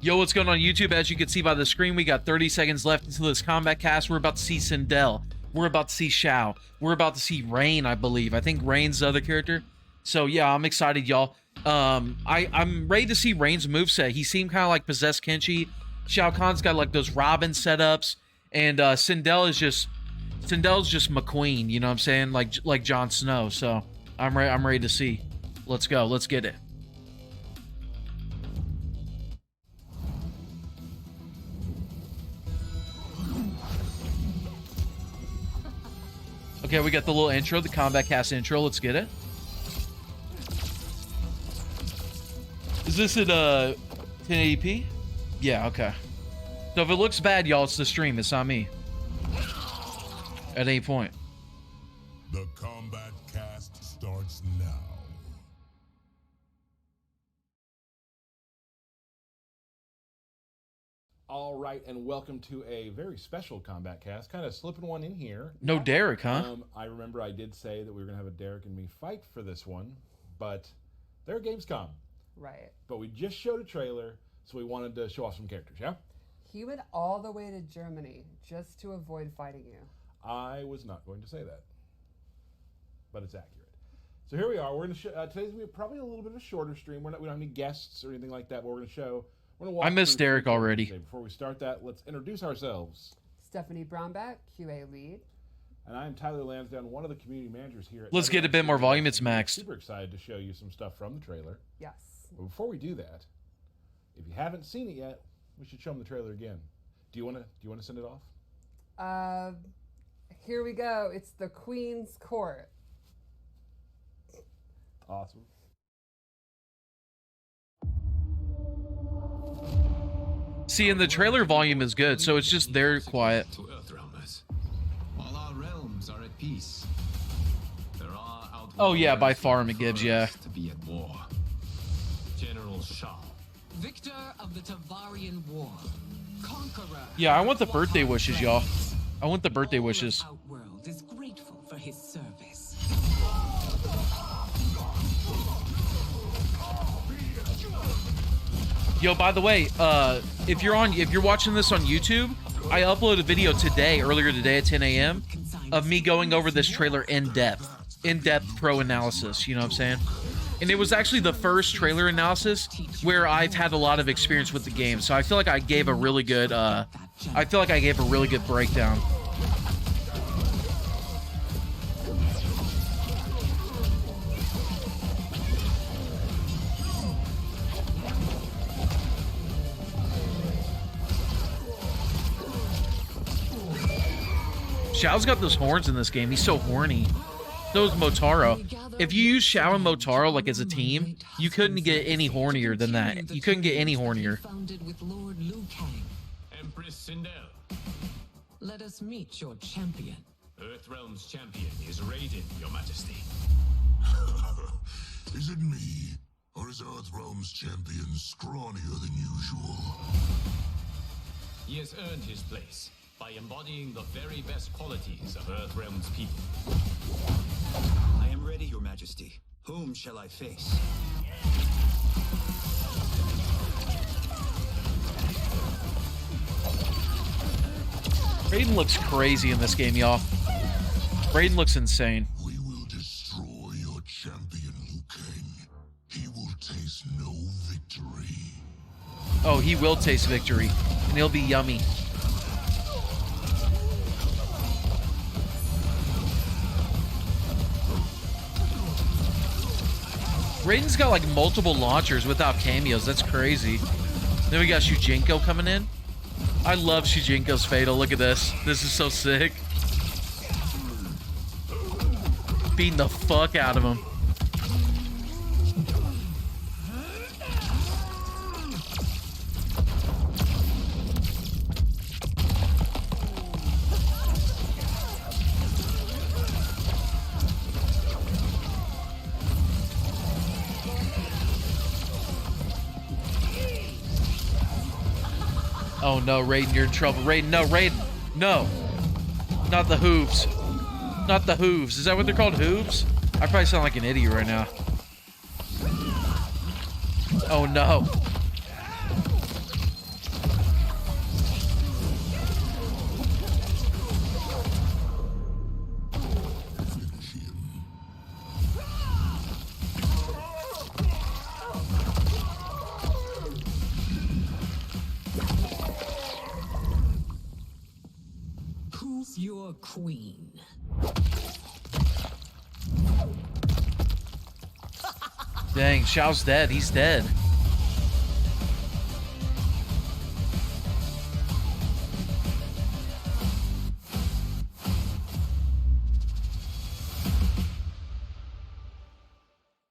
Yo, what's going on YouTube? As you can see by the screen, we got 30 seconds left until this combat cast. We're about to see Sindel. We're about to see Shao. We're about to see Rain, I believe. I think Rain's the other character. So yeah, I'm excited, y'all. I'm ready to see Rain's moveset. He seemed kind of like possessed Kenshi. Shao Kahn's got like those Robin setups, and Sindel's just McQueen. You know what I'm saying? Like Jon Snow. So I'm ready to see. Let's go. Let's get it. Okay, we got the little intro, the combat cast intro. Let's get it. Is this at 1080p? Yeah, okay. So if it looks bad, y'all, it's the stream. It's not me. At any point. The combat cast starts now. All right, and welcome to a very special combat cast. Kind of slipping one in here. No Derek, huh? I remember I did say that we were going to have a Derek and me fight for this one, but they're Gamescom. Right. But we just showed a trailer, so we wanted to show off some characters, yeah? He went all the way to Germany just to avoid fighting you. I was not going to say that, but it's accurate. So here we are. We're going to today's going to be probably a little bit of a shorter stream. We don't have any guests or anything like that, but we're going to show... I missed Derek already. Before we start that, let's introduce ourselves. Stephanie Brownback, QA lead. And I'm Tyler Lansdowne, one of the community managers here. Let's get a bit more volume. It's maxed. Super excited to show you some stuff from the trailer. Yes. But before we do that, if you haven't seen it yet, we should show them the trailer again. Do you want to send it off? Here we go. It's the Queen's Court. Awesome. See, and the trailer volume is good, so it's just they're quiet. To Earthrealmers. All our realms are at peace. There are Oh yeah, by far McGibbs, yeah. To be at war. General Shao. Victor of the Tavarian War. Conqueror. Yeah, I want the birthday wishes, y'all. I want the birthday wishes. Outworld is grateful for his service. Yo, by the way, if you're watching this on YouTube, I uploaded a video earlier today at 10 a.m. of me going over this trailer in depth pro analysis. You know what I'm saying? And it was actually the first trailer analysis where I've had a lot of experience with the game, so I feel like I gave a really good breakdown. Shao's got those horns in this game. He's so horny. So is Motaro. If you use Shao and Motaro like as a team, you couldn't get any hornier than that. You couldn't get any hornier. Founded with Lord Liu Kang. Empress Sindel. Let us meet your champion. Earthrealm's champion is Raiden, Your Majesty. Is it me, or is Earthrealm's champion scrawnier than usual? He has earned his place by embodying the very best qualities of Earthrealm's people. I am ready, Your Majesty. Whom shall I face? Raiden looks crazy in this game, y'all. Raiden looks insane. We will destroy your champion, Liu Kang. He will taste no victory. Oh, he will taste victory, and he'll be yummy. Raiden's got like multiple launchers without cameos. That's crazy. Then we got Shujinko coming in. I love Shujinko's Fatal. Look at this. This is so sick. Beating the fuck out of him. Oh no, Raiden, you're in trouble. Raiden, no, Raiden, no. Not the hooves. Not the hooves. Is that what they're called, hooves? I probably sound like an idiot right now. Oh no. your queen. Dang, Shao's dead. He's dead.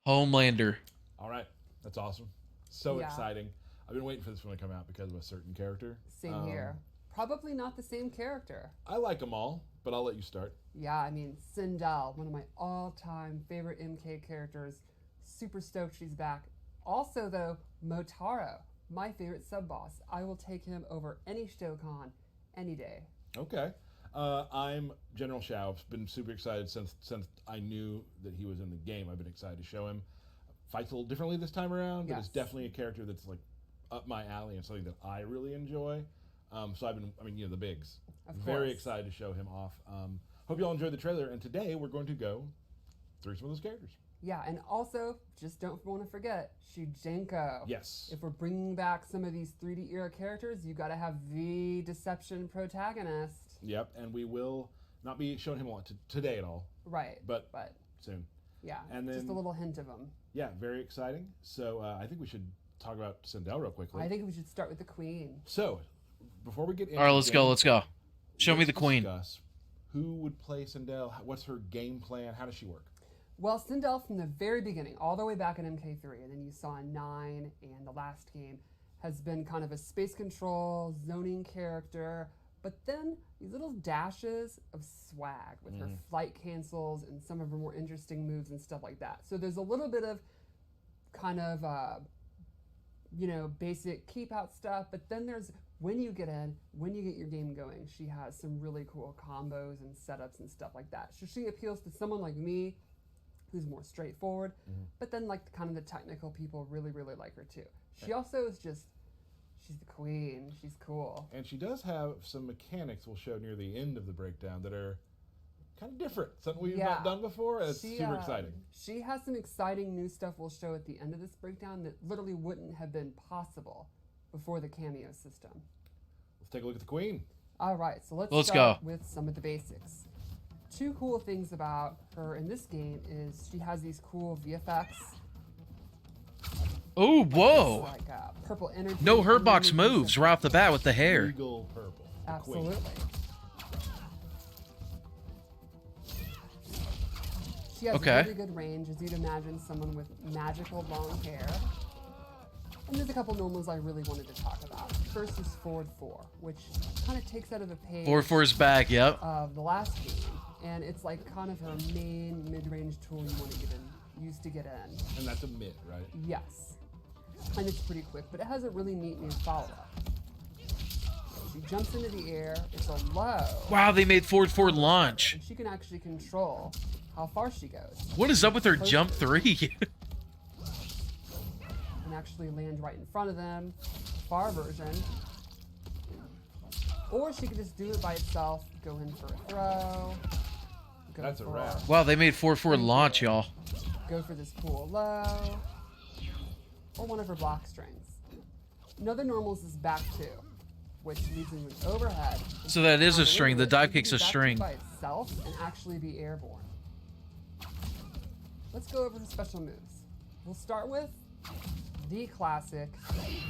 Homelander. All right, that's awesome. So Yeah. exciting. I've been waiting for this one to come out because of a certain character. Same here. Probably not the same character. I like them all, but I'll let you start. Yeah, I mean, Sindel, one of my all-time favorite MK characters. Super stoked she's back. Also, though, Motaro, my favorite sub-boss. I will take him over any Shao Kahn any day. Okay. I'm General Shao. I've been super excited since I knew that he was in the game. I've been excited to show him. Fights a little differently this time around, but it's Yes. definitely a character that's like up my alley and something that I really enjoy. So the bigs. Of Very course. excited to show him off. Hope you all enjoyed the trailer. And today we're going to go through some of those characters. Yeah, and also, just don't want to forget, Shujenko. Yes. If we're bringing back some of these 3D era characters, you got to have the Deception protagonist. Yep. And we will not be showing him a lot today at all, Right. but soon. yeah, and just a then- little hint of him. Yeah, very exciting. So I think we should talk about Sindel real quickly. I think we should start with the Queen. So, before we get into All right, let's the go. game, Let's go. Show me let's the queen. discuss who would play Sindel? What's her game plan? How does she work? Well, Sindel from the very beginning, all the way back in MK3, and then you saw in 9 and the last game, has been kind of a space control, zoning character, but then these little dashes of swag with her flight cancels and some of her more interesting moves and stuff like that. So there's a little bit of kind of, basic keep out stuff, but then there's when you get in, when you get your game going, she has some really cool combos and setups and stuff like that. So she appeals to someone like me who's more straightforward, but then like kind of the technical people really, really like her too. She also is just, she's the queen. She's cool. And she does have some mechanics we'll show near the end of the breakdown that are kind of different. Something we've not done before, and it's super exciting. She has some exciting new stuff we'll show at the end of this breakdown that literally wouldn't have been possible before the Cameo system. Let's take a look at the Queen. All right, so let's Let's start go. with some of the basics. Two cool things about her in this game is she has these cool VFX. Oh, whoa. Like purple energy. No hurt and box then there's moves right off the bat with the hair. Regal purple. The Queen. Absolutely. She has Okay. really good range, as you'd imagine someone with magical long hair. And there's a couple normals I really wanted to talk about. First is Forward 4, which kind of takes out of the page 4-4's back, yep. of the last game. And it's like kind of her main mid-range tool you want to use to get in. And that's a mid, right? Yes. And it's pretty quick, but it has a really neat new follow-up. She jumps into the air, it's a low, Wow, they made 4-4 launch. and she can actually control how far she goes. What is up with her jump 3? And actually land right in front of them, far version. Or she could just do it by itself, go in for a throw. Go That's a for, wrap. Wow, they made 4-4 launch, y'all. Go for this cool low. Or one of her block strings. Another normals is back 2, which leaves them with overhead. So that is a On the string. The limit, dive it can kick's do a back two string. by itself and actually be airborne. Let's go over the special moves. We'll start with the classic,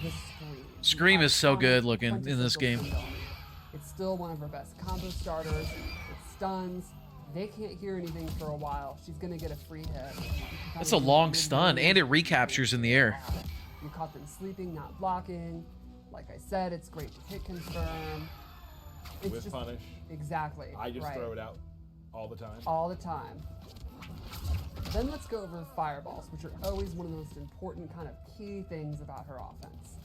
the Scream. Scream The is so iconic good looking in this quintessential game. Sindel. It's still one of her best combo starters. It stuns. They can't hear anything for a while. She's gonna get a free hit. You can That's kinda a do long mid-range stun, and it and recaptures in the air. You caught them sleeping, not blocking. Like I said, it's great to hit confirm. It's With just, punish. Exactly. I just right. throw it out all the time. All the time. Then let's go over fireballs, which are always one of the most important kind of key things about her offense.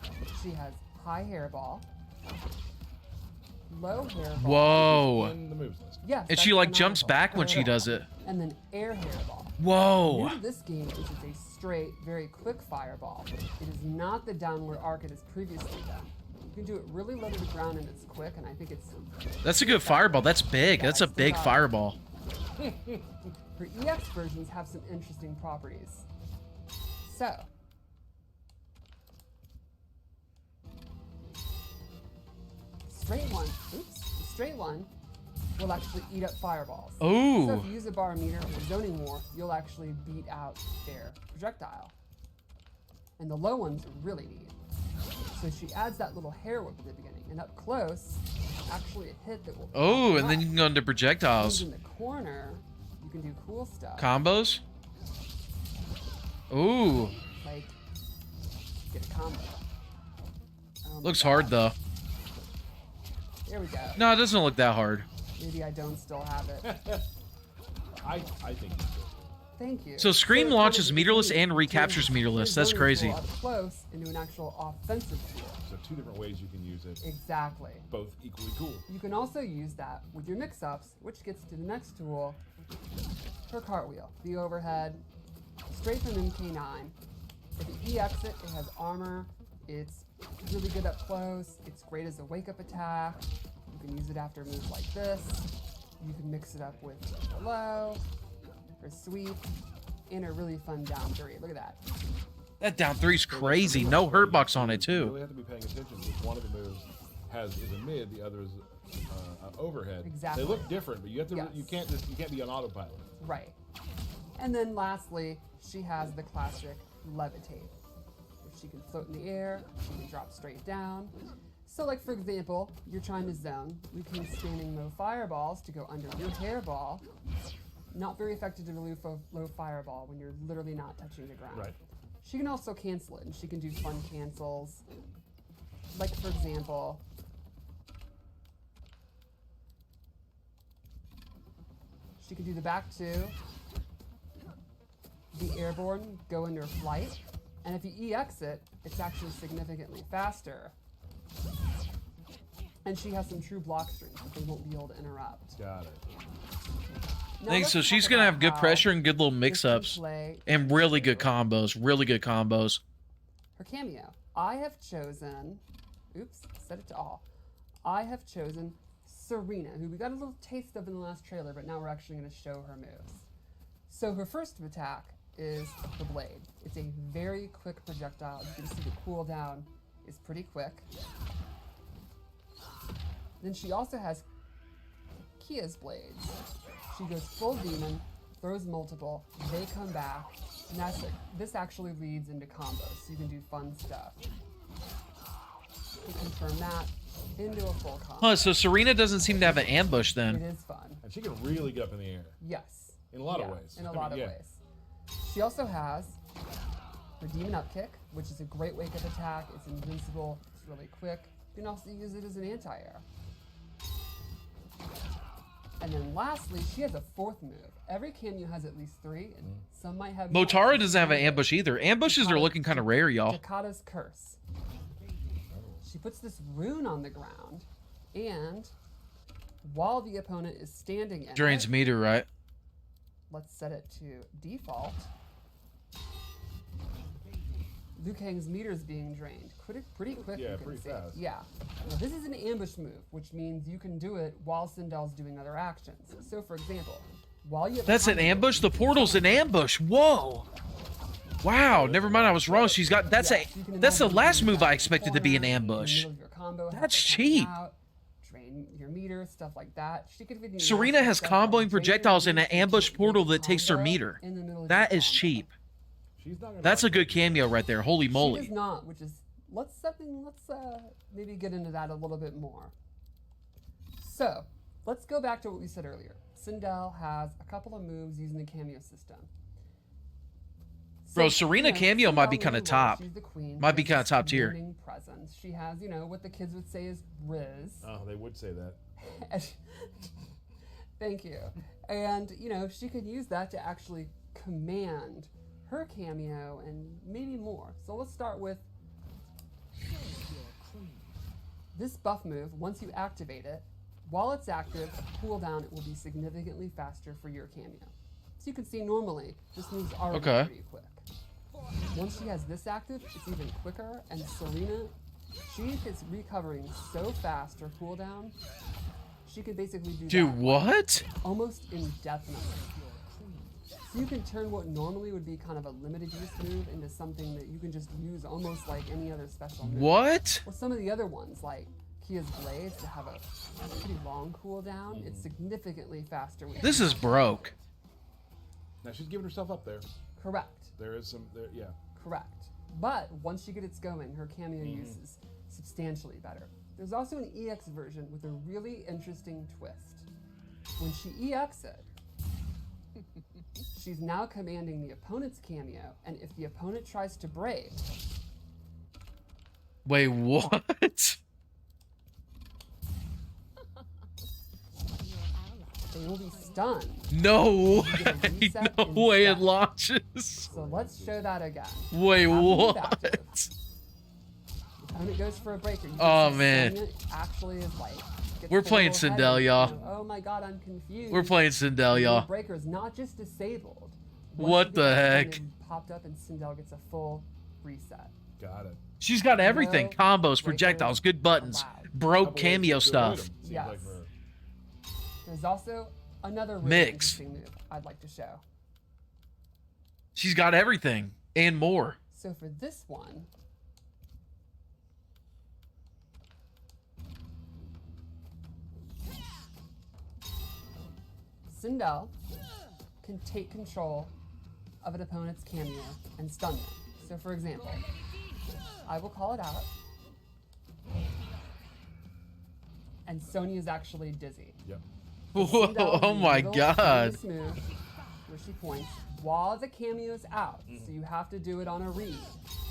She has high hairball, low hairball. Whoa. In the moves list. Yes, And she that's like jumps canonical. back when she does it. And then air hairball. Whoa. New to this game is it's a straight, very quick fireball. It is not the downward arc it has previously done. You can do it really low to the ground and it's quick, and I think it's... That's a good fireball. That's big. That's a big fireball. Her EX versions have some interesting properties. So, straight one, oops, the straight one will actually eat up fireballs. Ooh. So if you use a bar meter or zoning war, you'll actually beat out their projectile. And the low ones are really neat. So she adds that little hair whip at the beginning, and up close, actually a hit that will. Oh, and then you can go into projectiles. In the corner, you can do cool stuff. Combos? Ooh. Like, get a combo. Oh my Looks God. hard, though. There we go. No, it doesn't look that hard. Maybe I don't still have it. I think it's good. Thank you. So Scream it launches kind of meterless gives you and recaptures two meterless. That's zoning crazy. tool Up close into an actual offensive tool. So 2 different ways you can use it. Exactly. Both equally cool. You can also use that with your mix-ups, which gets to the next tool, her cartwheel. The overhead, straight from MK9. If you EX it, it has armor. It's really good up close. It's great as a wake-up attack. You can use it after moves like this. You can mix it up with below, her sweep, and a really fun down 3. Look at that. That down 3's crazy. No hurt box on it, You too. really have to be paying attention because one of the moves is a mid, the other is overhead. Exactly. They look different, but you have to. Yes. You can't be on autopilot. Right. And then lastly, she has the classic levitate. She can float in the air, she can drop straight down. So like for example, you're trying to zone, Liu Kang's spamming low fireballs to go under your hairball. Not very effective to remove low fireball when you're literally not touching the ground. Right. She can also cancel it, and she can do fun cancels. Like for example, she can do the back 2, the airborne, go into flight, and if you EX it, it's actually significantly faster. And she has some true block strings that they won't be able to interrupt. Got it. Now I think let's so. talk She's going to about have good how pressure and good little this can mix-ups. play And really good combos. Really good combos. her cameo. I have chosen, oops, set it to all. I have chosen Serena, who we got a little taste of in the last trailer, but now we're actually going to show her moves. So her first attack is the blade. It's a very quick projectile. You can see the cooldown is pretty quick. Then she also has Kia's blades. She goes full demon, throws multiple, they come back, and this actually leads into combos, so you can do fun stuff. You confirm that into a full combo. Huh, so Serena doesn't seem to have an ambush It then. is fun. And she can really get up in the air Yes. in a lot of Yeah, ways. In a I mean, lot of yeah. ways. She also has her demon up kick, which is a great wake-up attack. It's invincible. It's really quick. You can also use it as an anti-air. And then lastly, she has a 4th move. Every cameo has at least 3, and some might have more. Motaro doesn't have an ambush either. Ambushes are looking kind of rare, y'all. Takata's Curse. She puts this rune on the ground, and while the opponent is standing in Drains it, meter, right? let's set it to default. Liu Kang's meter is being drained. Pretty quick, Yeah, you can pretty see. fast. Yeah. Now, this is an ambush move, which means you can do it while Sindel's doing other actions. So, for example, while you have That's an ambush? The portal's an ambush. Whoa. Wow, never mind, I was wrong. She's got that's the last move I expected to be an ambush. That's cheap. Drain your meter, stuff like that. She could even do Serena nasty has stuff like comboing drain projectiles your in an meter, ambush make portal a that takes her combo meter. in the middle of That your is combo. cheap. She's not gonna That's a good cameo right there. Holy She moly. does not, which is let's maybe get into that a little bit more. So let's go back to what we said earlier. Sindel has a couple of moves using the cameo system. Bro, Serena cameo might be Sindel kinda really top. She's the queen. Might be She kinda has top tier. commanding presence. She has, what the kids would say is riz. Oh, they would say that. Thank you. And, she could use that to actually command her cameo and maybe more. So let's start with this buff move. Once you activate it, while it's active, cooldown, it will be significantly faster for your cameo. So you can see normally, this move's already Okay. pretty quick. Once she has this active, it's even quicker, and Serena, she is recovering so fast her cooldown, she could basically do Dude, that what? almost indefinitely. So you can turn what normally would be kind of a limited use move into something that you can just use almost like any other special move. What? Or some of the other ones, like Kia's blades to have a pretty long cooldown. It's significantly faster. When This is broke. Now she's giving herself up there. correct. There is some, yeah. Correct. But once she gets going, her cameo use is substantially better. There's also an EX version with a really interesting twist. When she EX it, she's now commanding the opponent's cameo, and if the opponent tries to break, Wait, what? they will be stunned. No You get a way. reset No way it instead. launches. So let's show that again. Wait, Have the move what? active. The opponent goes for a breaker. You can Oh, see man. Sonya actually is like. gets We're a playing little Sindel, heady, y'all. you know, oh my god, I'm confused. We're playing Sindel, The y'all. breaker is not just disabled. What Once you the get that heck? thing Popped up and Sindel gets a full reset. Got it. She's got everything. No Combos, breakers projectiles, good buttons, allowed. broke Couple ways cameo to stuff. avoid 'em, seems Yes. like for her. There's also another really Mix. interesting move I'd like to show. She's got everything and more. So for this one, Sindel can take control of an opponent's cameo and stun them. So for example, I will call it out, and Sonya is actually dizzy. Yep. Whoa, Sindel oh in the my middle god. of this move, where she points while the cameo's out, so you have to do it on a read.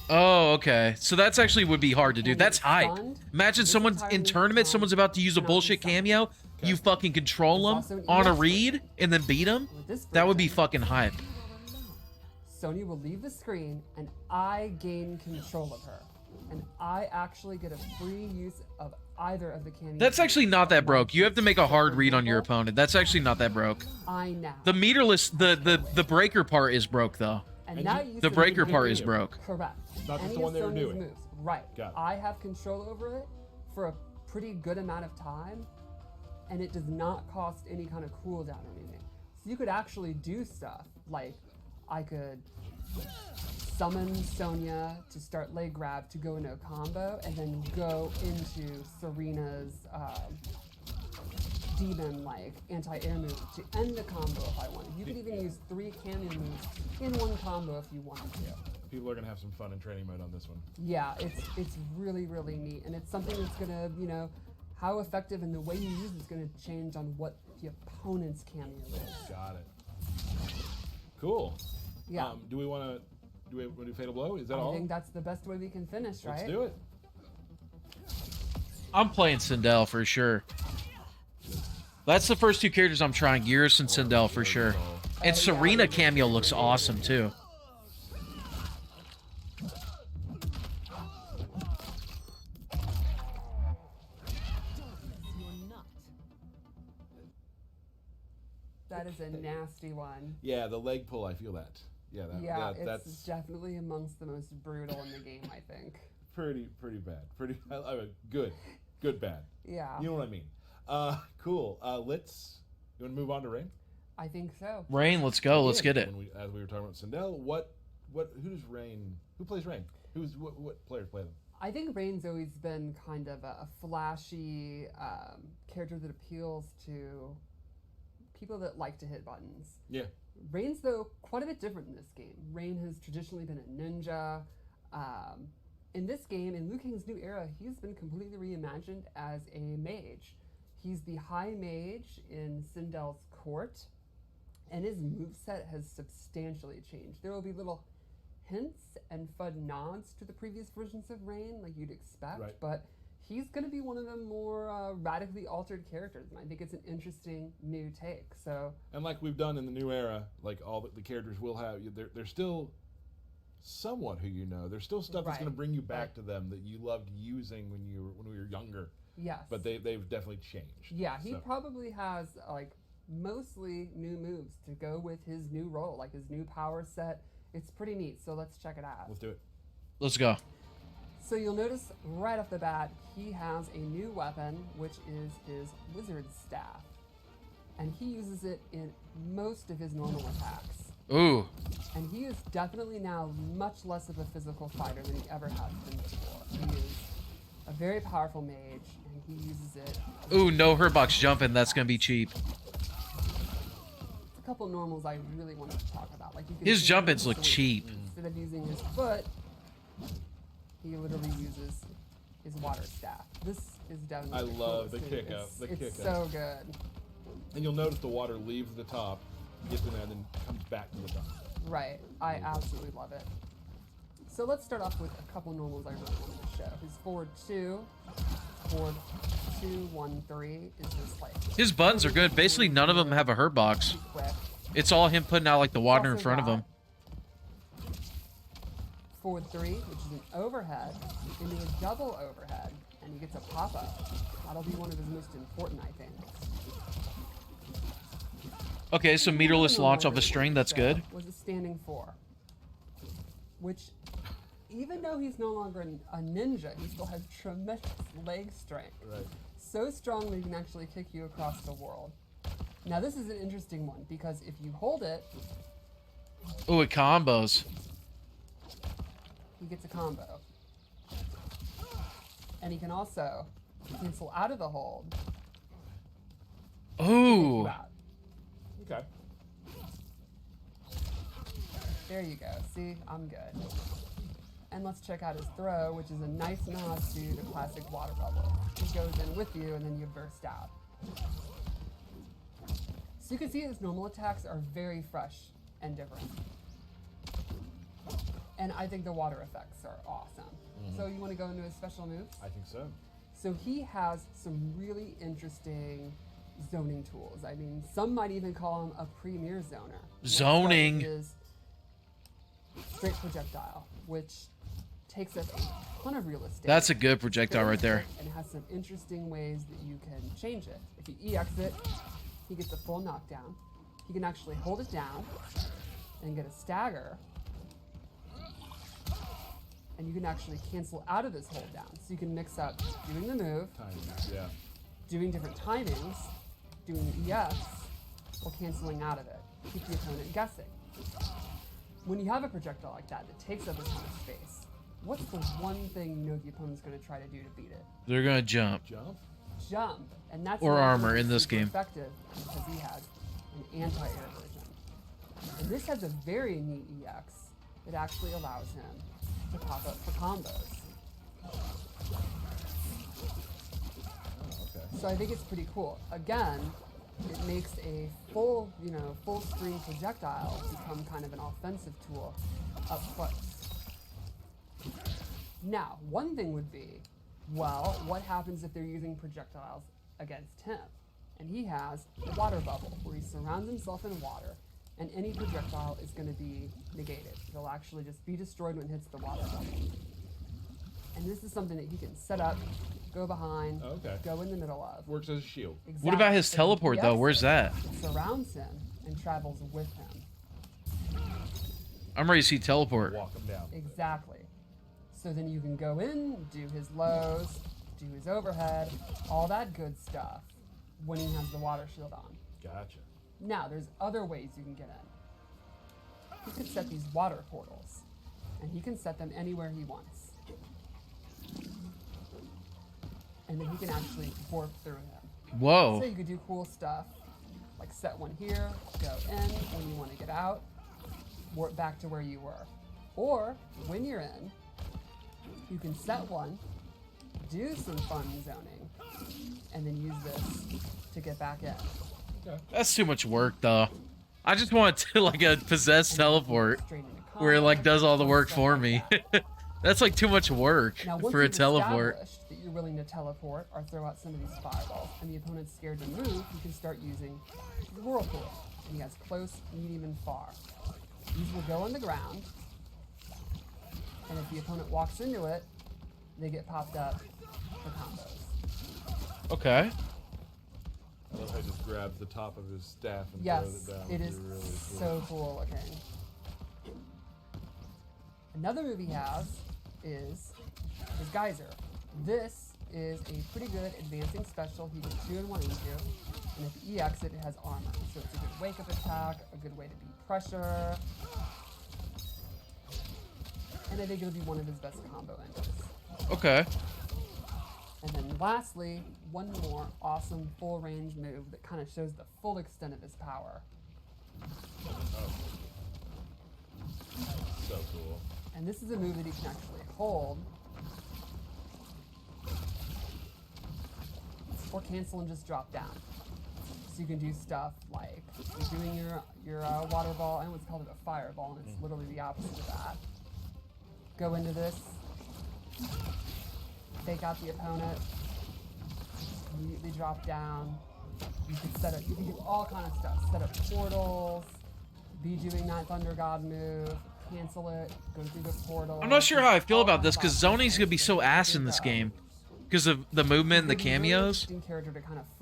Oh, okay. So that's actually would be hard to do. When That's it's hype. stunned, Imagine this someone's entire in move tournament, time someone's about to use a cannot be bullshit stunned. cameo. You fucking control There's them also an on a EX read and then beat them. With this That would be version, fucking hype. Sonya will leave the screen, and I gain control of her, and I actually get a free use of either of the cameos. That's actually not that broke. You have to make a hard read on your opponent. That's actually not that broke. I know. The meterless, the breaker part is broke though. And now you The can breaker do part it. is broke. Correct. Not just Any the one of they were Sonya's doing. moves. Right. Got it. I have control over it for a pretty good amount of time, and it does not cost any kind of cooldown or anything. So you could actually do stuff like I could summon Sonya to start leg grab to go into a combo, and then go into Serena's demon like anti-air move to end the combo if I wanted. You could even use 3 cameo moves in one combo if you wanted to. People are gonna have some fun in training mode on this one. Yeah, it's really, really neat, and it's something that's gonna, you know, how effective and the way you use it's gonna change on what the opponent's cameo is. Got it. Cool. Yeah. Do we want to do Fatal Blow? Is that I all? think that's the best way we can finish, right? Let's do it. I'm playing Sindel for sure. That's the first 2 characters I'm trying. Gears and Sindel for sure. And Serena cameo looks awesome too. That is a nasty one. Yeah, the leg pull. I feel that. Yeah, It's that's definitely amongst the most brutal in the game, I think. pretty bad. I mean, good bad. Yeah, You know what I mean? Cool. You want to move on to Rain? I think so. Rain, let's go. Let's get it. As we were talking about Sindel, who plays Rain? What players play them? I think Rain's always been kind of a flashy character that appeals to people that like to hit buttons. Yeah. Rain's, though, quite a bit different in this game. Rain has traditionally been a ninja. In this game, in Liu Kang's new era, he's been completely reimagined as a mage. He's the high mage in Sindel's court, and his moveset has substantially changed. There will be little hints and fun nods to the previous versions of Rain, like you'd expect, Right. but he's going to be one of the more radically altered characters, and I think it's an interesting new take. So, And like we've done in the new era, like all the characters will have, they're still somewhat who you know. There's still stuff that's Right. going to bring you back Right. to them that you loved using when we were younger. yes. But they've definitely changed. Yeah, he So, probably has like mostly new moves to go with his new role, like his new power set. It's pretty neat, so let's check it out. let's do it. Let's go. So you'll notice right off the bat, he has a new weapon, which is his wizard staff. And he uses it in most of his normal attacks. Ooh. And he is definitely now much less of a physical fighter than he ever has been before. He is a very powerful mage, and he uses it. Ooh, no Herbox jumping. That's gonna be cheap. A couple normals I really wanted to talk about. Like you can His see jump-ins look so cheap. Instead of using his foot, he literally uses his water staff. This is definitely. I the love the coolest thing. kick up. The It's kick so up. good. And you'll notice the water leaves the top, gets in there, and then comes back to the top. Right. I absolutely love it. So let's start off with a couple normals I really wanted to show. His forward 2, forward 2, 1, 3 is just like. His buttons are good. Basically, none of them have a Herbox. Quick. It's all him putting out like the water in Also front of him. got Forward 3, which is an overhead, into a double overhead, and he gets a pop-up. That'll be one of his most important, I think. Okay, so meterless launch off a string. That's good. Was a standing 4, which, even though he's no longer a ninja, he still has tremendous leg strength. Right. So strong that he can actually kick you across the world. Now this is an interesting one because if you hold it, Ooh, it combos. he gets a combo. And he can also cancel out of the hold. Ooh. Out. Okay. There you go. See, I'm good. And let's check out his throw, which is a nice nod to the classic water bubble. He goes in with you and then you burst out. So you can see his normal attacks are very fresh and different. And I think the water effects are awesome. So you want to go into his special moves? I think so. So he has some really interesting zoning tools. I mean, some might even call him a premier zoner. Let's start with Zoning. his straight projectile, which takes up a ton of real estate. That's a good projectile right there. And it has some interesting ways that you can change it. If you EX it, he gets a full knockdown. He can actually hold it down and get a stagger. And you can actually cancel out of this hold down. So you can mix up doing the move, Timing. Yeah. doing different timings, doing the EX, or canceling out of it. Keep the opponent guessing. When you have a projectile like that takes up a ton of space, what's the one thing you know the opponent's going to try to do to beat it? They're gonna jump. Jump. Jump. And that's Or why armor it's in this super game. effective because he has an anti-air version. And this has a very neat EX that actually allows him to pop up for combos. Okay. So I think it's pretty cool. Again, it makes a full screen projectile become kind of an offensive tool up close. Now, one thing would be, well, what happens if they're using projectiles against him? And he has a water bubble where he surrounds himself in water, and any projectile is going to be negated. It'll actually just be destroyed when it hits the water bubble. And this is something that he can set up, go behind, Okay. go in the middle of. Works as a shield. Exactly. What about his So teleport he though? EX Where's it, that? it surrounds him and travels with him. I'm ready to see teleport. Walk them down. Exactly. So then you can go in, do his lows, do his overhead, all that good stuff when he has the water shield on. Gotcha. Now, there's other ways you can get in. He could set these water portals, and he can set them anywhere he wants. And then he can actually warp through him. So Whoa. you could do cool stuff, like set one here, go in when you want to get out, warp back to where you were. Or, when you're in, you can set one, do some fun zoning, and then use this to get back in. That's too much work though. I just want to like a possessed teleport Straight into where it like combat, does all the work stuff for like me. that. That's like too much work Now, once for a you've teleport. established that you're willing to teleport or throw out some of these fireballs, and the opponent's scared to move, you can start using the whirlpool. And he has close, medium, and far. These will go on the ground, and if the opponent walks into it, they get popped up for combos. Okay. I love how he just grabs the top of his staff and Yes, throws it down. it It's is really cool. so cool looking. Another move he has is his geyser. This is a pretty good advancing special. He can 2 in 1 into, and if he EX it, it has armor. So it's a good wake up attack, a good way to beat pressure. And I think it'll be one of his best combo endings. Okay. lastly, one more awesome full range move that kind of shows the full extent of his power. So cool. And this is a move that he can actually hold. Or cancel and just drop down. So you can do stuff like you're doing your water ball, and what's called a fireball, and it's literally the opposite of that. Go into this, fake out the opponent, immediately drop down. You can set up, you can do all kind of stuff. Set up portals, be doing that Thunder God move, cancel it, go through the portal. I'm not sure how I feel about this because zoning's gonna be so ass in this game because of the movement and the cameos.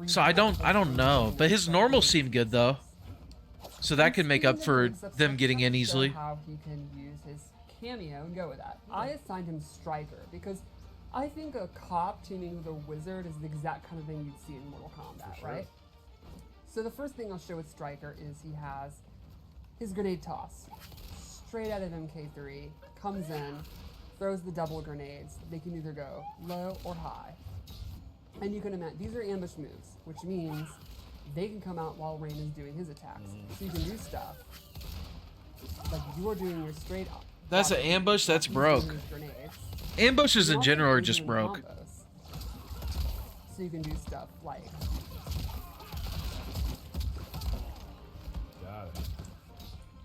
So I don't know, but his normals seem good though. So that could make up for them getting in easily. How he can use his cameo and go with that. I assigned him Stryker because I think a cop teaming with a wizard is the exact kind of thing you'd see in Mortal Kombat, right? So the first thing I'll show with Stryker is he has his grenade toss. Straight out of MK3, comes in, throws the double grenades. They can either go low or high. And you can imagine, these are ambush moves, which means they can come out while Rain is doing his attacks. So you can do stuff like you're doing your straight up. That's an ambush, that's broke. Ambushes in general are just broke. So you can do stuff like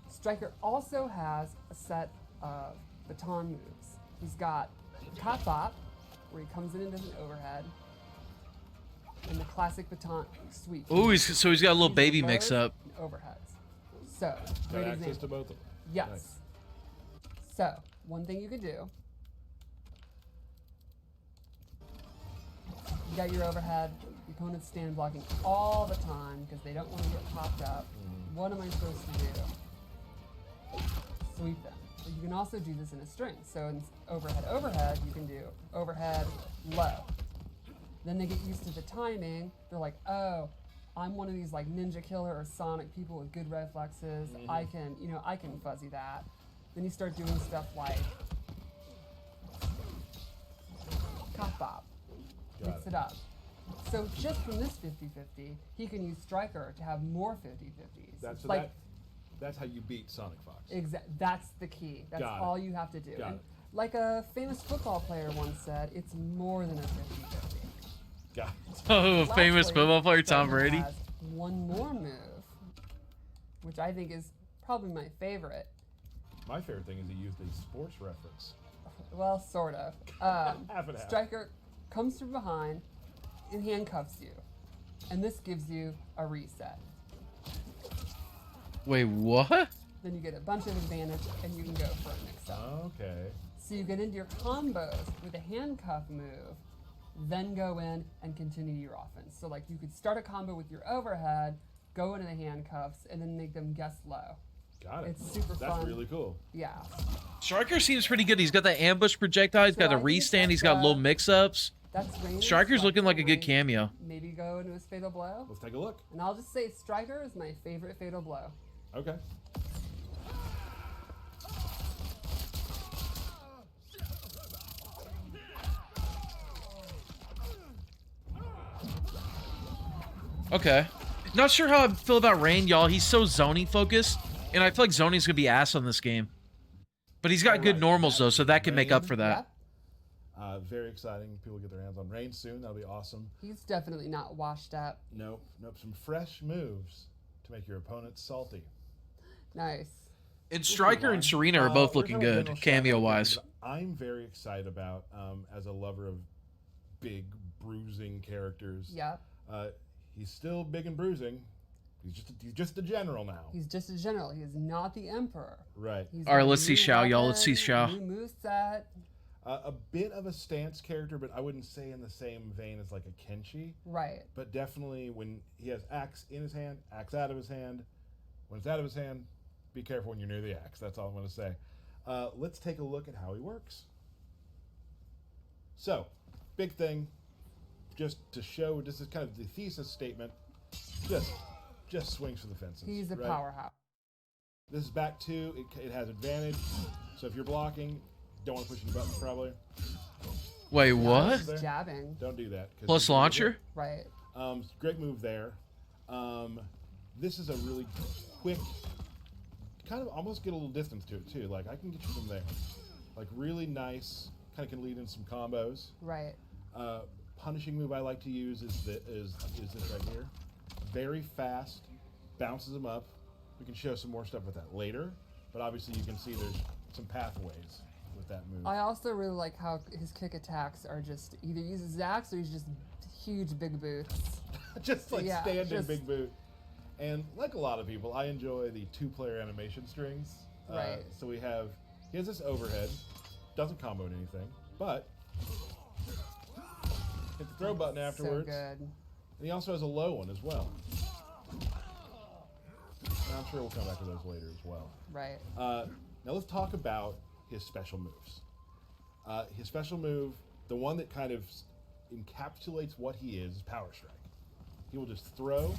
Stryker also has a set of baton moves. He's got Cop Bop, where he comes in and does an overhead, and the classic baton sweep. Ooh, so he's got a little baby mix up. Overheads. So, Got great access example. to both of them. Yes. Nice. So, one thing you could do, you got your overhead, the opponents stand blocking all the time because they don't want to get popped up. What am I supposed to do? Sweep them. But you can also do this in a string. So in overhead, you can do overhead, low. Then they get used to the timing. They're like, oh, I'm one of these like Ninja Killer or Sonic people with good reflexes. I can fuzzy that. Then you start doing stuff like Cop Bop. Mix it up. So just from this 50-50, he can use Stryker to have more 50-50s. That's how you beat Sonic Fox. That's the key. That's all you have to do. And like a famous football player once said, it's more than a 50-50. Got it. Oh, famous football player Tom Stryker Brady. has one more move, which I think is probably my favorite. My favorite thing is he used a sports reference. Well, sort of. Half and half. Stryker comes from behind and handcuffs you. And this gives you a reset. Wait, what? Then you get a bunch of advantage and you can go for a mix-up. Okay. So you get into your combos with a handcuff move, then go in and continue your offense. So like you could start a combo with your overhead, go into the handcuffs, and then make them guess low. Got it. It's super fun. That's really cool. Yeah. Stryker seems pretty good. He's got the ambush projectile, he's got a restand, he's got little mix-ups. That's Rain. Stryker's looking like a good cameo. Maybe go into his Fatal Blow. Let's take a look. And I'll just say Stryker is my favorite Fatal Blow. Okay. Okay. Not sure how I feel about Rain, y'all. He's so zoning focused, and I feel like zoning's gonna be ass on this game. But he's got good normals though, so that can make up for that. Very exciting. People get their hands on Rain soon. That'll be awesome. He's definitely not washed up. Nope. Some fresh moves to make your opponents salty. Nice. And Stryker and Serena are both looking good, cameo-wise. I'm very excited about, as a lover of big, bruising characters. Yep. He's still big and bruising. He's just a general now. He's just a general. He is not the emperor. Right. All right, let's see Shao, y'all. Let's see Shao. New moveset. A bit of a stance character, but I wouldn't say in the same vein as like a Kenshi. Right. But definitely when he has axe in his hand, axe out of his hand. When it's out of his hand, be careful when you're near the axe. That's all I'm going to say. Let's take a look at how he works. So, big thing, just to show, this is kind of the thesis statement, just swings for the fences. He's a right? powerhouse. This is back two. It has advantage. So if you're blocking, don't want to push any buttons probably. Wait, Yeah, what? just jabbing. Don't do that. 'cause Plus you're gonna launcher? Right. Great move there. This is a really quick, kind of almost get a little distance to it too. Like I can get you from there. Like really nice, kind of can lead in some combos. Right. Punishing move I like to use is this right here. Very fast, bounces them up. We can show some more stuff with that later, but obviously you can see there's some pathways with that move. I also really like how his kick attacks are just either uses Zax or he's just huge big boots. Just like Yeah, standing just- big boot. And like a lot of people, I enjoy the 2-player animation strings. Right. So he has this overhead, doesn't combo anything, but hit the throw button afterwards. So good. And he also has a low one as well. And I'm sure we'll come back to those later as well. Right. Now let's talk about his special moves. His special move, the one that kind of encapsulates what he is Power Strike. He will just throw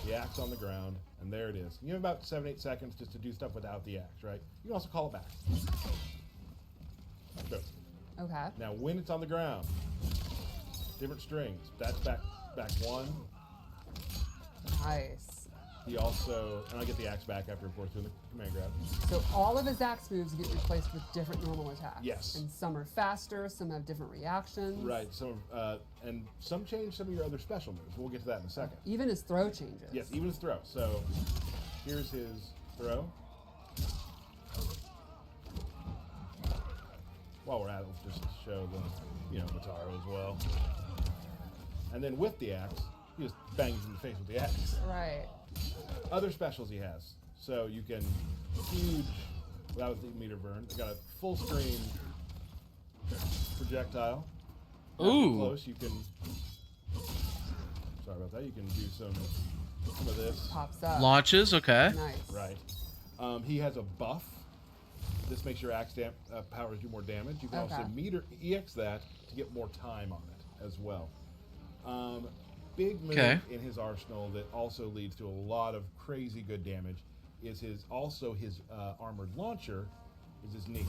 the axe on the ground, and there it is. You have about 7-8 seconds just to do stuff without the axe, right? You can also call it back. Go. Okay. Now, when it's on the ground, different strings. That's back one. Nice. He also, and I get the axe back after, of course, doing the command grab. So all of his axe moves get replaced with different normal attacks. Yes. And some are faster, some have different reactions. Right. So, and some change some of your other special moves. We'll get to that in a second. Even his throw changes. Yes, even his throw. So, here's his throw. While we're at it, let's just show the, Motaro as well. And then with the axe, he just bangs in the face with the axe. Right. Other specials he has. So you can huge, that was the meter burn. I got a full screen projectile. Ooh. Close, you can, sorry about that, you can do some of this. Pops up. Launches, okay. Nice. Right. He has a buff. This makes your axe powers do more damage. You can Okay. also EX that to get more time on it as well. Big move Okay. in his arsenal that also leads to a lot of crazy good damage is his armored launcher is his knee.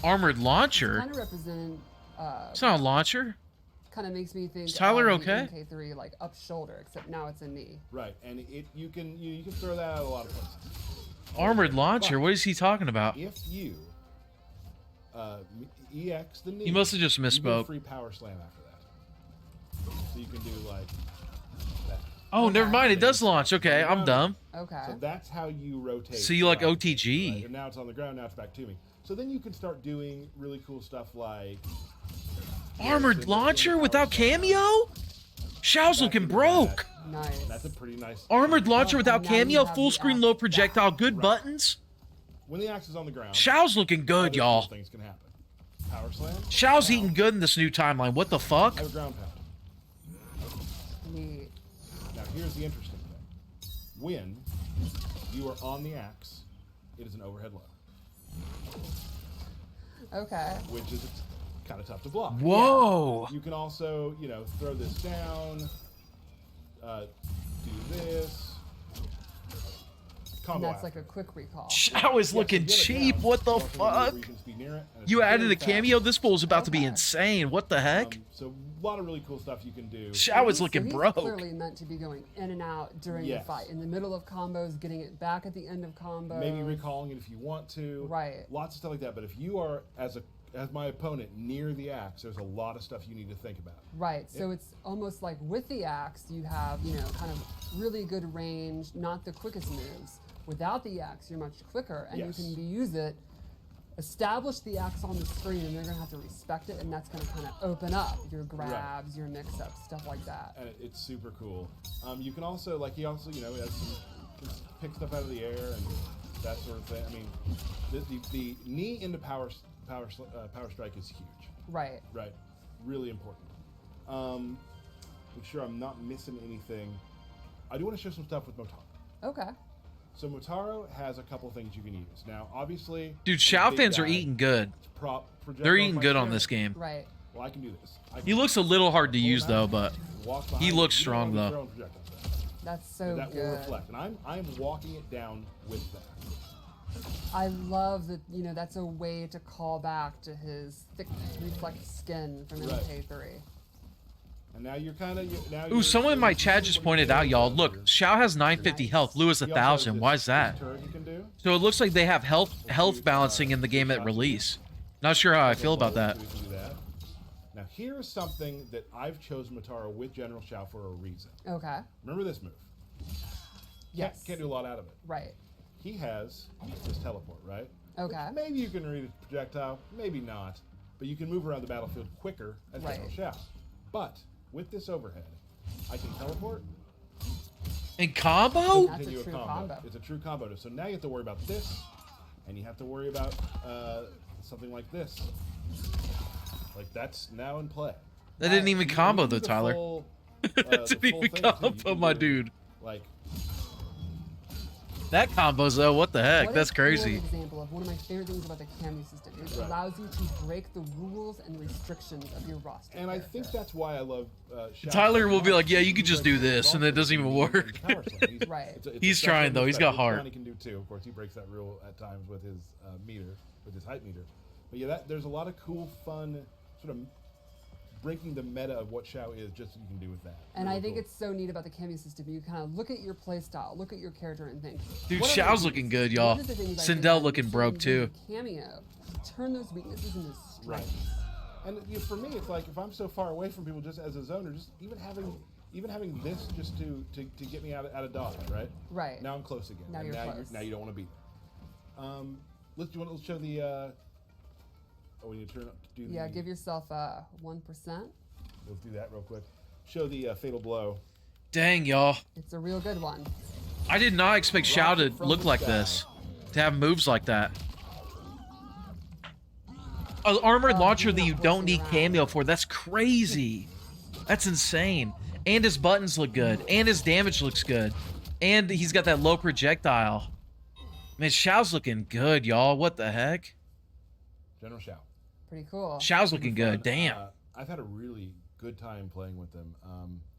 Armored launcher? Kind of represented. It's not a launcher. Kind of makes me think. Is Tyler of the okay? MK3 like up shoulder, except now it's a knee. Right, and you can throw that out a lot of places. Armored launcher? What is he talking about? If you EX the knee, He must have just you get a misspoke. free power slam after that. So you can do like that. Oh, never mind. It does launch. Okay, I'm dumb. Okay. So that's how you rotate. So you like throughout. OTG. Right, and now it's on the ground. Now it's back to me. So then you can start doing really cool stuff like Armored launcher without Cameo? Shao's looking broke. Nice. That's a pretty nice. Armored launcher without Now you Cameo, have full the screen axe low back. projectile, good Right. buttons. When the axe is on the ground, Shao's looking good, other y'all. cool things can happen. Power slam. Shao's Now, eating good in this new timeline. What the fuck? I have a ground pound. Neat. Now here's the interesting thing. When you are on the axe, it is an overhead low, Okay. which is kind of tough to block. Whoa. You can also, throw this down, do this. And Combo that's like after. a quick recall. Shao is Yes, looking you get it cheap. down. What the You also fuck? where you can speed near it, and it's You added very a Cameo? fast. This fool's about to be Okay. insane. What the heck? So a lot of really cool stuff you can do. Shao is So looking he's broke. clearly meant to be going in and out during Yes. the fight, in the middle of combos, getting it back at the end of combos. Maybe recalling it if you want to. Right. Lots of stuff like that. But if you are as my opponent near the axe, there's a lot of stuff you need to think about. Right. So it's almost like with the axe, you have, kind of really good range, not the quickest moves. Without the axe, you're much quicker, and Yes. you can use it, establish the axe on the screen, and they're going to have to respect it, and that's going to kind of open up your grabs, your mix-ups, stuff like that. And it's super cool. You can also, he also, has some, pick stuff out of the air and that sort of thing. I mean, the knee into power strike is huge. Right. Right. Really important. Make sure I'm not missing anything. I do want to show some stuff with Motaro. Okay. So Motaro has a couple things you can use. Now, obviously, Dude, he's a Shao big fans are guy. eating good. Project They're off eating my good on camera. this game. Right. Well, I can do this. He looks a little hard to use though, but he looks strong, though. That's so That will good. reflect, and I'm walking it down with that. I love that, you know, that's a way to call back to his thick reflex skin from Right. MK3. And now you're kind of now. Ooh, someone in my chat just pointed out, y'all. Look, Shao has 950 health. Lewis He also 1,000. has Why this is that? turret you can do. So it looks like they have health balancing in the game at release. Not sure how I feel about that. We can do that. Now here is something that I've chosen Motaro with General Shao for a reason. Okay. Remember this move? Yes. Can't do a lot out of it. Right. He has this teleport, right? Okay. Maybe you can read a projectile, maybe not, but you can move around the battlefield quicker as General Right. Shao. But with this overhead, I can teleport. And combo? That's a Continue true combo. It's a true combo. So now you have to worry about this, and you have to worry about something like this. Like that's now in play. That didn't even You can combo do though, the Tyler. full, That the didn't full even thing, too. You combo, can my do, dude. Like That combos though, what the heck? What That's a cool crazy. example of one of my favorite things about the Cameo system. It Right. allows you to break the rules and restrictions of your roster. And I character. think that's why I love Shao Tyler will be Kahn. like, yeah, you could just do He breaks this, the and it doesn't even rules work. in Power Slam. He's, Right. it's a He's special trying, though. move He's that got Luke heart. Kahn He can do too. Of course, he breaks that rule at times with his meter, with his height meter. But yeah, there's a lot of cool, fun, sort of breaking the meta of what Shao is, just so you can do with that. And Really I think cool. it's so neat about the Cameo system. You kind of look at your playstyle, look at your character, and think, Dude, what are Shao's the looking weaknesses? good, y'all. What are the things I can Sindel add looking to broke, use too. Cameo, turn those weaknesses into Right. strengths. And for me, it's like if I'm so far away from people, just as a zoner, just even having this just to get me out of dodge, right? Right. Now I'm close again. Now and you're now close. now you don't want to be there. Let's show the. Oh, we need to turn up to do. Yeah, the, give yourself 1%. Let's do that real quick. Show the fatal blow. Dang, y'all. It's a real good one. I did not expect Shao to Rocket from look the like sky. this. To have moves like that. An armored launcher he's that not you don't horsing need around. Cameo for. That's crazy. That's insane. And his buttons look good. And his damage looks good. And he's got that low projectile. Man, Shao's looking good, y'all. What the heck? General Shao. Pretty cool. Shao's looking Fun. good. Damn. I've had a really good time playing with them.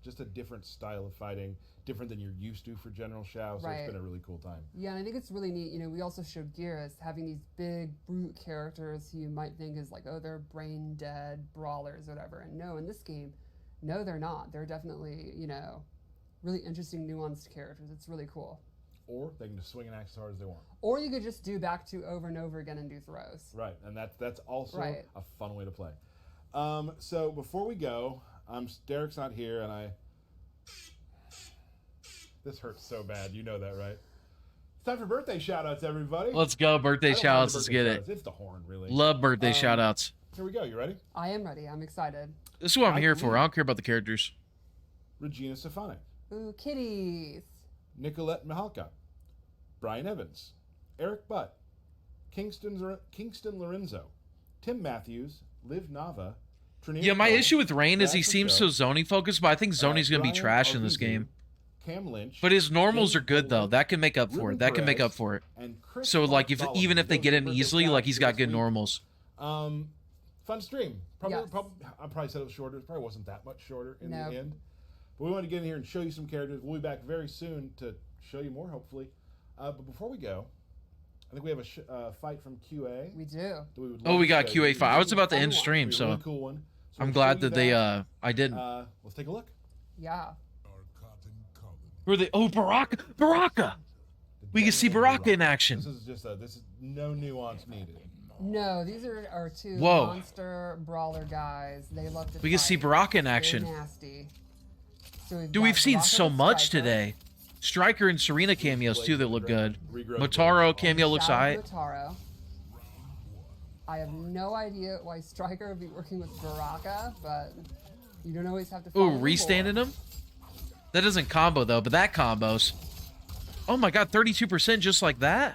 Just a different style of fighting, different than you're used to for General Shao. So Right. it's been a really cool time. Yeah, and I think it's really neat. You know, we also showed Geras having these big brute characters who you might think is like, oh, they're brain dead brawlers or whatever. And no, in this game, no, they're not. They're definitely, you know, really interesting, nuanced characters. It's really cool. Or they can just swing an axe as hard as they want. Or you could just do back to over and over again and do throws. Right, and that's also Right. a fun way to play. So before we go, Derek's not here, and this hurts so bad. You know that, right? It's time for birthday shout-outs, everybody. Let's go. Birthday I don't mind shout-outs. the Let's birthday get it. shout-outs. It's the horn, really. Love birthday shout-outs. Here we go. You ready? I am ready. I'm excited. This is what I'm I here for. believe- I don't care about the characters. Regina Stefanik, Ooh, kitties. Nicolette Mihalka, Brian Evans, Eric Butt, Kingston Lorenzo, Tim Matthews, Liv Nava, Trinity Yeah, my Cole, issue with Rain is he Brad seems so Pacheco, zoning focused, but I think zoning's going to be Brian trash in this Arvizu, game. Cam Lynch, But his normals James are good, though. Bolin, That can make up for Ruben it. That can make Perez, up for it. and Chris So, like, if Bartholomew. even if they Those get are in birthday easily, like, he's shout-outs got good this week. normals. Fun stream. Probably, Yes. I probably said it was shorter. It probably wasn't that much shorter in No. the end. But we wanted to get in here and show you some characters. We'll be back very soon to show you more, hopefully. But before we go, I think we have a fight from QA. We do. that we would Oh, love we to got show QA you. 5. I was about to Fun end one. stream, It'll be a really so cool one. So I'm we'll glad show you that they, I didn't. let's take a look. Yeah. Who are they? Oh, Baraka! Baraka! We can see Baraka in action. This is no nuance needed. No, these are our two Whoa. monster brawler guys. They love to We can see fight. Baraka in They're action. nasty. So Dude, we've seen Baraka so and much Stryker. today. Stryker and Serena cameos, too, that look good. Regrowth Motaro blade. cameo looks Shout out alright. to Motaro. I have no idea why Stryker would be working with Baraka, but you don't always have to follow Ooh, the restanding lore. him? That doesn't combo, though, but that combos. Oh my god, 32% just like that?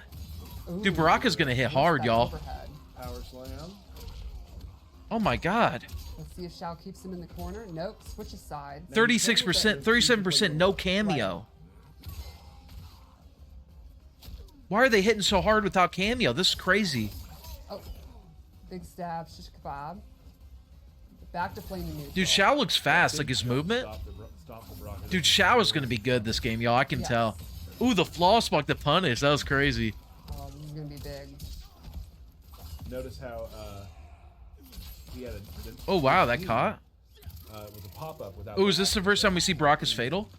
Ooh, Dude, Baraka's gonna hit what's hard, that y'all. overhead? Power slam. Oh my god. Let's see if Shao keeps him in the corner. Nope, switch aside. 36%, 37%, no cameo. Why are they hitting so hard without cameo? This is crazy. Oh, big stab, shish kebab. Back to flaming neutral. Dude, Shao looks fast, like his movement. Stop the Baraka. Dude, Shao is gonna be good this game, y'all. I can Yes. tell. Ooh, the flaw spike, the punish. That was crazy. Oh, this is gonna be big. Notice how he had a. Oh wow, that caught. With a pop up without. Oh, is this the first time we see Baraka's fatal?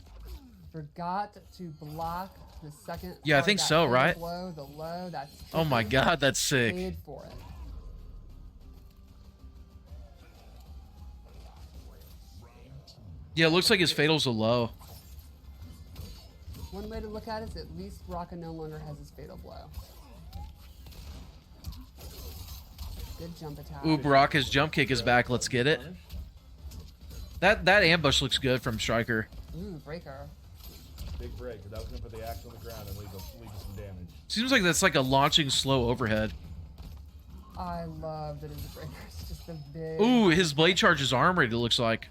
Forgot to block the second. Yeah, I part, think that so, fatal right? Blow, the low. That's. Oh my god, that's sick. Paid for it. Yeah, it looks like his fatal's a low. One way to look at it is at least Baraka no longer has his fatal blow. Good jump attack. Ooh, Baraka's jump kick is back. Let's get it. That ambush looks good from Stryker. Ooh, breaker. Big break. That was gonna put the axe on the ground and leave us some damage. Seems like that's like a launching slow overhead. I love that his breaker is just a big. Ooh, his blade charge is armored, it looks like.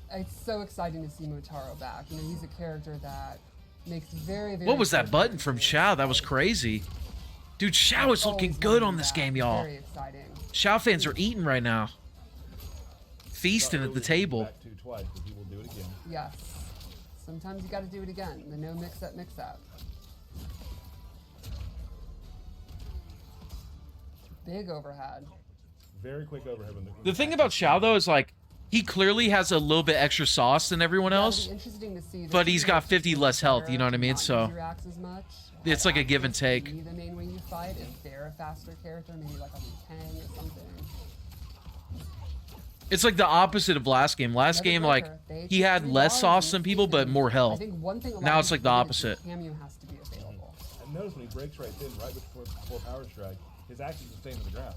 It's so exciting to see Motaro back. You know, he's a character that makes very, very. What was that good button from characters. Shao? That was crazy. Dude, Shao is looking Always good wanted on this that. game, y'all. Very exciting. Shao fans are eating right now. Feasting at the table. Back to twice, but he will do it again. Yes. Sometimes you got to do it again. The no mix-up, mix-up. Big overhead. Very quick overhead. When The thing about Shao, though, is like, he clearly has a little bit extra sauce than everyone That'll else. be interesting to see. But he's got 50 less health, you know what I mean? Not So use your axe as much. it's like a give and Be take. the main way you fight if they're a faster character, maybe like a Liu Kang or something. It's like the opposite of last game. Last Another game, like, breaker. They he took had 3 less bars sauce in than this people, but season. more I health. think one thing a lot Now of it's like people the forget is opposite. Cameo has to be available. And notice when he breaks right in, right before power strike, his axe is staying on the ground.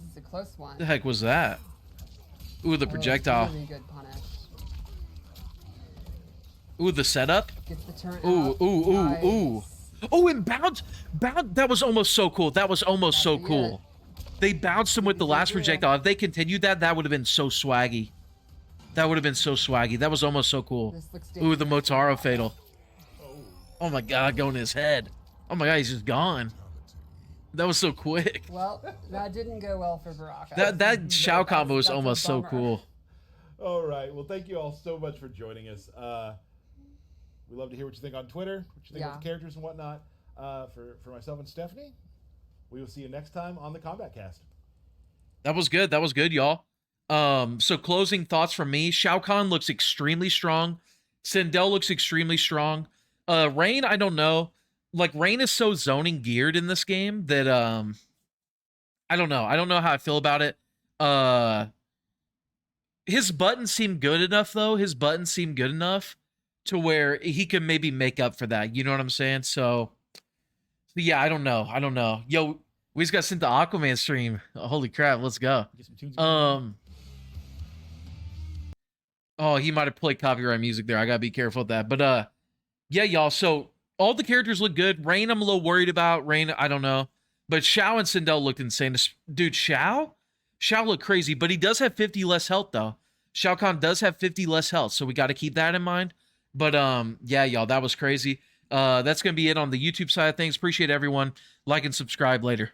This is a close one. The heck was that? Ooh, the Oh, projectile. really good punish. Ooh, the setup. Gets the turn Ooh, out. ooh, ooh, Nice. ooh. Oh, and bounce. That was almost so cool. That was almost so That'd be cool. They bounced him with the last projectile. If they continued that, that would have been so swaggy. That would have been so swaggy. That was almost so cool. This looks Ooh, the dangerous. Motaro fatal. Oh my god, going to his head. Oh my god, he's just gone. That was so quick. Well, that didn't go well for Baraka. That Shao combo was that's a almost so bummer. cool. All right. Well, thank you all so much for joining us. We love to hear what you think on Twitter, what you think Yeah. about the characters and whatnot. For myself and Stephanie, we will see you next time on the Kombat Cast. That was good. That was good, y'all. So closing thoughts from me. Shao Kahn looks extremely strong. Sindel looks extremely strong. Rain, I don't know. Like, Rain is so zoning geared in this game that I don't know. I don't know how I feel about it. His buttons seem good enough, though. His buttons seem good enough to where he can maybe make up for that. You know what I'm saying? So yeah, I don't know. I don't know. Yo, we just got sent to Aquaman stream. Holy crap, let's go. Get some tunes. Oh, he might have played copyright music there. I gotta be careful with that. But yeah, y'all. So all the characters look good. Rain, I'm a little worried about. Rain, I don't know. But Shao and Sindel looked insane. Dude, Shao looked crazy, but he does have 50 less health though. Shao Kahn does have 50 less health, so we got to keep that in mind. But yeah, y'all, that was crazy. That's gonna be it on the YouTube side of things. Appreciate everyone. Like and subscribe later.